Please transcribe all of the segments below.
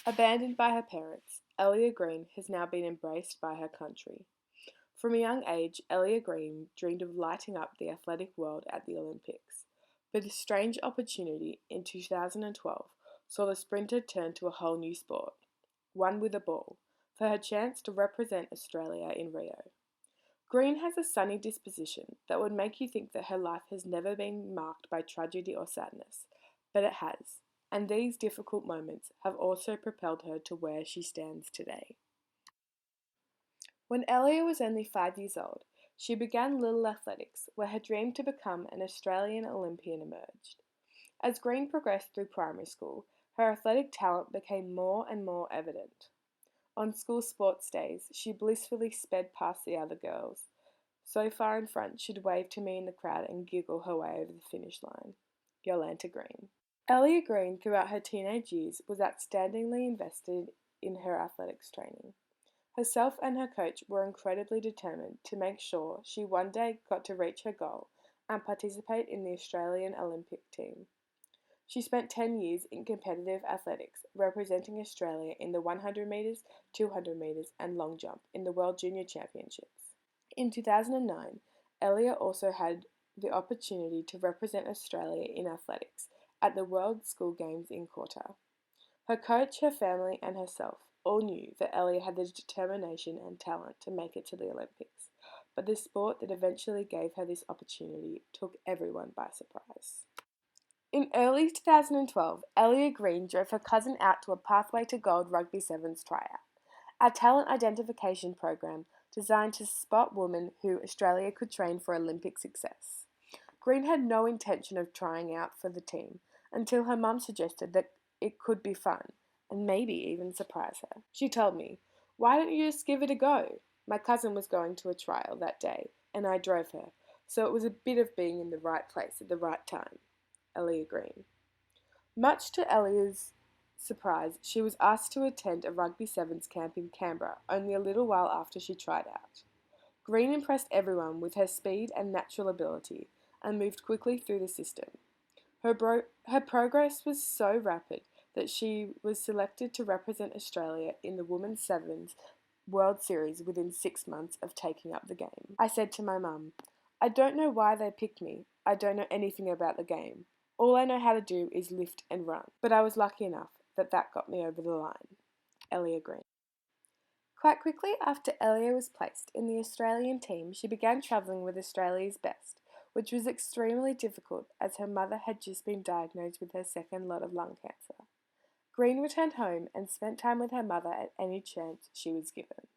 Abandoned by her parents, Ellia Green has now been embraced by her country. From a young age, Ellia Green dreamed of lighting up the athletic world at the Olympics. But a strange opportunity in 2012 saw the sprinter turn to a whole new sport, one with a ball, for her chance to represent Australia in Rio. Green has a sunny disposition that would make you think that her life has never been marked by tragedy or sadness, but it has, and these difficult moments have also propelled her to where she stands today. When Ellia was only 5 years old, she began Little Athletics, where her dream to become an Australian Olympian emerged. As Green progressed through primary school, her athletic talent became more and more evident. On school sports days, she blissfully sped past the other girls. So far in front, she'd wave to me in the crowd and giggle her way over the finish line. Yolanta Green. Ellia Green, throughout her teenage years, was outstandingly invested in her athletics training. Herself and her coach were incredibly determined to make sure she one day got to reach her goal and participate in the Australian Olympic team. She spent 10 years in competitive athletics, representing Australia in the 100 metres, 200 metres and long jump in the World Junior Championships. In 2009, Ellia also had the opportunity to represent Australia in athletics at the World School Games in Qatar. Her coach, her family and herself all knew that Ellia had the determination and talent to make it to the Olympics, but the sport that eventually gave her this opportunity took everyone by surprise. In early 2012, Ellia Green drove her cousin out to a Pathway to Gold Rugby Sevens tryout, a talent identification program designed to spot women who Australia could train for Olympic success. Green had no intention of trying out for the team until her mum suggested that it could be fun and maybe even surprise her. She told me, "Why don't you just give it a go?" My cousin was going to a trial that day and I drove her, so it was a bit of being in the right place at the right time. Ellia Green. Much to Ellia's surprise, she was asked to attend a Rugby Sevens camp in Canberra only a little while after she tried out. Green impressed everyone with her speed and natural ability and moved quickly through the system. Her progress was so rapid that she was selected to represent Australia in the Women's Sevens World Series within 6 months of taking up the game. I said to my mum, "I don't know why they picked me. I don't know anything about the game. All I know how to do is lift and run." But I was lucky enough that got me over the line. Ellia Green. Quite quickly after Ellia was placed in the Australian team, she began travelling with Australia's best, which was extremely difficult as her mother had just been diagnosed with her second lot of lung cancer. Green returned home and spent time with her mother at any chance she was given.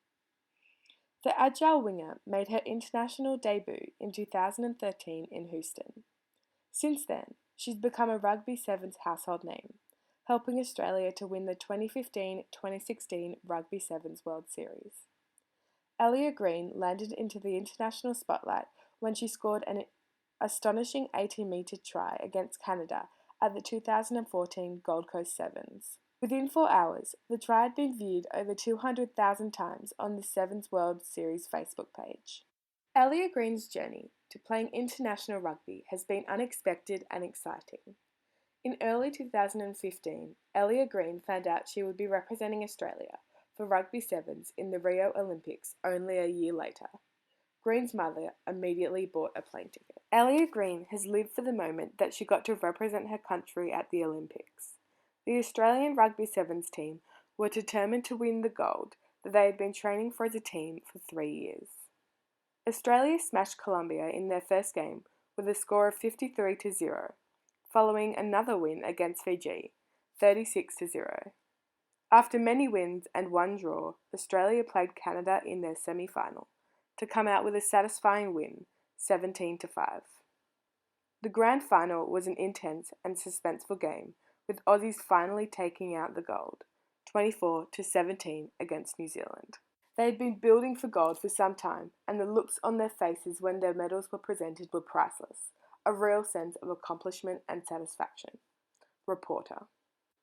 The agile winger made her international debut in 2013 in Houston. Since then, she's become a Rugby Sevens household name, helping Australia to win the 2015-2016 Rugby Sevens World Series. Ellia Green landed into the international spotlight when she scored an astonishing 80-metre try against Canada at the 2014 Gold Coast Sevens. Within 4 hours, the try had been viewed over 200,000 times on the Sevens World Series Facebook page. Ellia Green's journey to playing international rugby has been unexpected and exciting. In early 2015, Ellia Green found out she would be representing Australia for Rugby Sevens in the Rio Olympics only a year later. Green's mother immediately bought a plane ticket. Ellia Green has lived for the moment that she got to represent her country at the Olympics. The Australian Rugby Sevens team were determined to win the gold that they had been training for as a team for 3 years. Australia smashed Colombia in their first game with a score of 53-0, following another win against Fiji, 36-0. After many wins and one draw, Australia played Canada in their semi-final to come out with a satisfying win, 17-5. The grand final was an intense and suspenseful game, with Aussies finally taking out the gold, 24-17 against New Zealand. They had been building for gold for some time, and the looks on their faces when their medals were presented were priceless, a real sense of accomplishment and satisfaction. Reporter.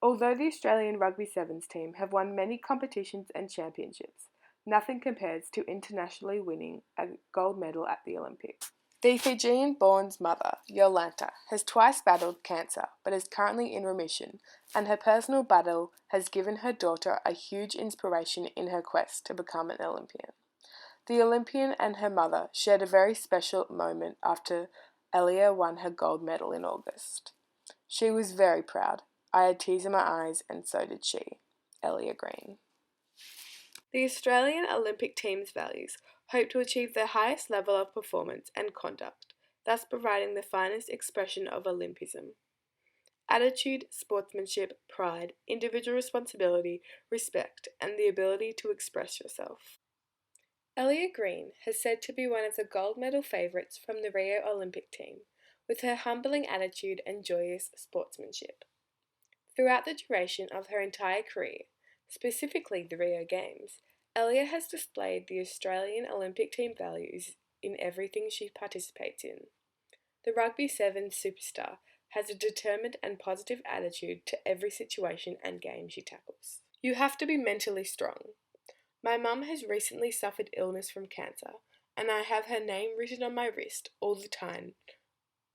Although the Australian Rugby Sevens team have won many competitions and championships, nothing compares to internationally winning a gold medal at the Olympics. The Fijian-born's mother, Yolanta, has twice battled cancer but is currently in remission, and her personal battle has given her daughter a huge inspiration in her quest to become an Olympian. The Olympian and her mother shared a very special moment after Ellia won her gold medal in August. She was very proud. I had tears in my eyes, and so did she. Ellia Green. The Australian Olympic team's values hope to achieve the highest level of performance and conduct, thus providing the finest expression of Olympism. Attitude, sportsmanship, pride, individual responsibility, respect, and the ability to express yourself. Ellia Green has said to be one of the gold medal favourites from the Rio Olympic team, with her humbling attitude and joyous sportsmanship. Throughout the duration of her entire career, specifically the Rio Games, Ellia has displayed the Australian Olympic team values in everything she participates in. The Rugby Sevens superstar has a determined and positive attitude to every situation and game she tackles. You have to be mentally strong. My mum has recently suffered illness from cancer, and I have her name written on my wrist all the time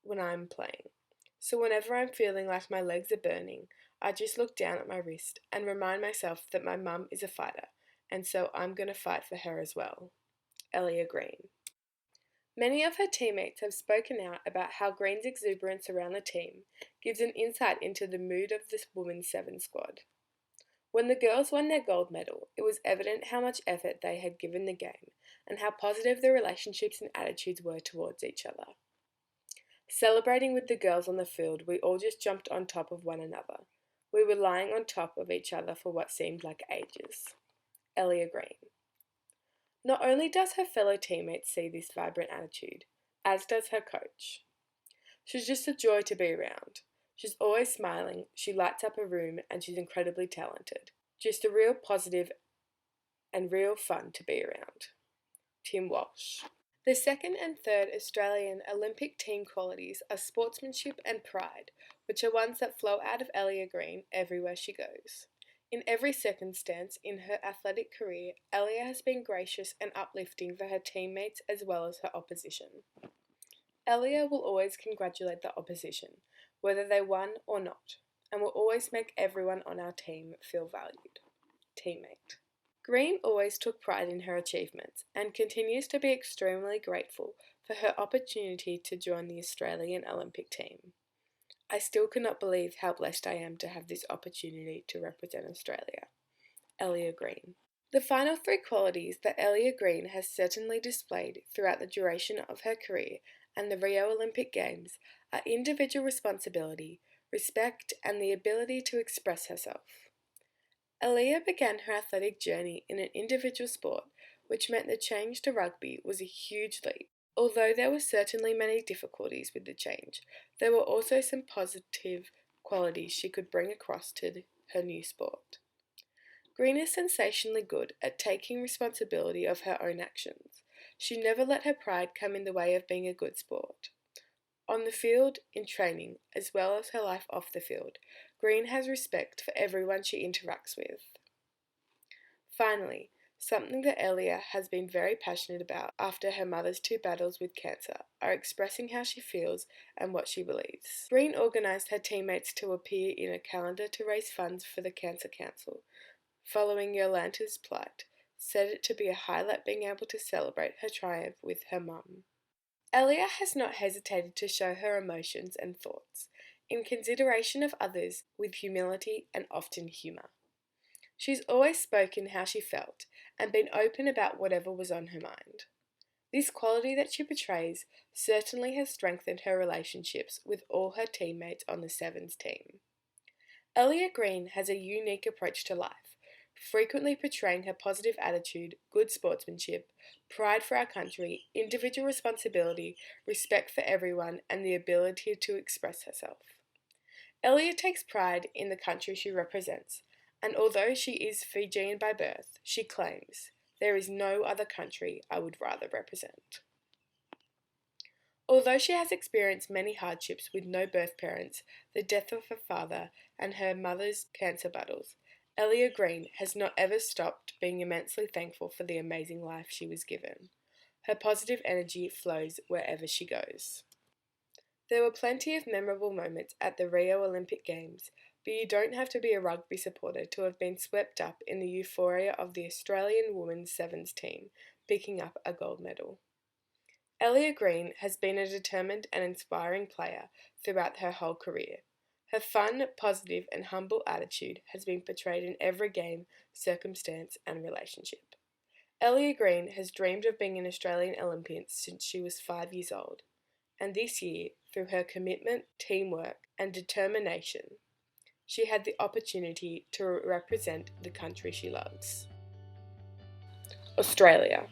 when I'm playing. So whenever I'm feeling like my legs are burning, I just look down at my wrist and remind myself that my mum is a fighter, and so I'm going to fight for her as well. Ellia Green. Many of her teammates have spoken out about how Green's exuberance around the team gives an insight into the mood of this women's seven squad. When the girls won their gold medal, it was evident how much effort they had given the game and how positive the relationships and attitudes were towards each other. Celebrating with the girls on the field, we all just jumped on top of one another. We were lying on top of each other for what seemed like ages. Ellia Green. Not only does her fellow teammates see this vibrant attitude, as does her coach. She's just a joy to be around. She's always smiling, she lights up a room, and she's incredibly talented. Just a real positive and real fun to be around. Tim Walsh. The second and third Australian Olympic team qualities are sportsmanship and pride, which are ones that flow out of Ellia Green everywhere she goes. In every circumstance in her athletic career, Ellia has been gracious and uplifting for her teammates as well as her opposition. Ellia will always congratulate the opposition, whether they won or not, and will always make everyone on our team feel valued. Teammate. Green always took pride in her achievements and continues to be extremely grateful for her opportunity to join the Australian Olympic team. I still cannot believe how blessed I am to have this opportunity to represent Australia. Ellia Green. The final three qualities that Ellia Green has certainly displayed throughout the duration of her career and the Rio Olympic Games are individual responsibility, respect, and the ability to express herself. Ellia began her athletic journey in an individual sport, which meant the change to rugby was a huge leap. Although there were certainly many difficulties with the change, there were also some positive qualities she could bring across to her new sport. Green is sensationally good at taking responsibility of her own actions. She never let her pride come in the way of being a good sport. On the field, in training, as well as her life off the field, Green has respect for everyone she interacts with. Finally, something that Ellia has been very passionate about after her mother's two battles with cancer are expressing how she feels and what she believes. Green organised her teammates to appear in a calendar to raise funds for the Cancer Council, following Yolanta's plight, said it to be a highlight being able to celebrate her triumph with her mum. Ellia has not hesitated to show her emotions and thoughts, in consideration of others, with humility and often humour. She's always spoken how she felt and been open about whatever was on her mind. This quality that she portrays certainly has strengthened her relationships with all her teammates on the Sevens team. Ellia Green has a unique approach to life, frequently portraying her positive attitude, good sportsmanship, pride for our country, individual responsibility, respect for everyone, and the ability to express herself. Ellia takes pride in the country she represents, and although she is Fijian by birth, she claims, "There is no other country I would rather represent." Although she has experienced many hardships with no birth parents, the death of her father, and her mother's cancer battles, Ellia Green has not ever stopped being immensely thankful for the amazing life she was given. Her positive energy flows wherever she goes. There were plenty of memorable moments at the Rio Olympic Games, but you don't have to be a rugby supporter to have been swept up in the euphoria of the Australian women's sevens team picking up a gold medal. Ellia Green has been a determined and inspiring player throughout her whole career. Her fun, positive, and humble attitude has been portrayed in every game, circumstance, and relationship. Ellia Green has dreamed of being an Australian Olympian since she was 5 years old, and this year, through her commitment, teamwork, and determination, she had the opportunity to represent the country she loves. Australia.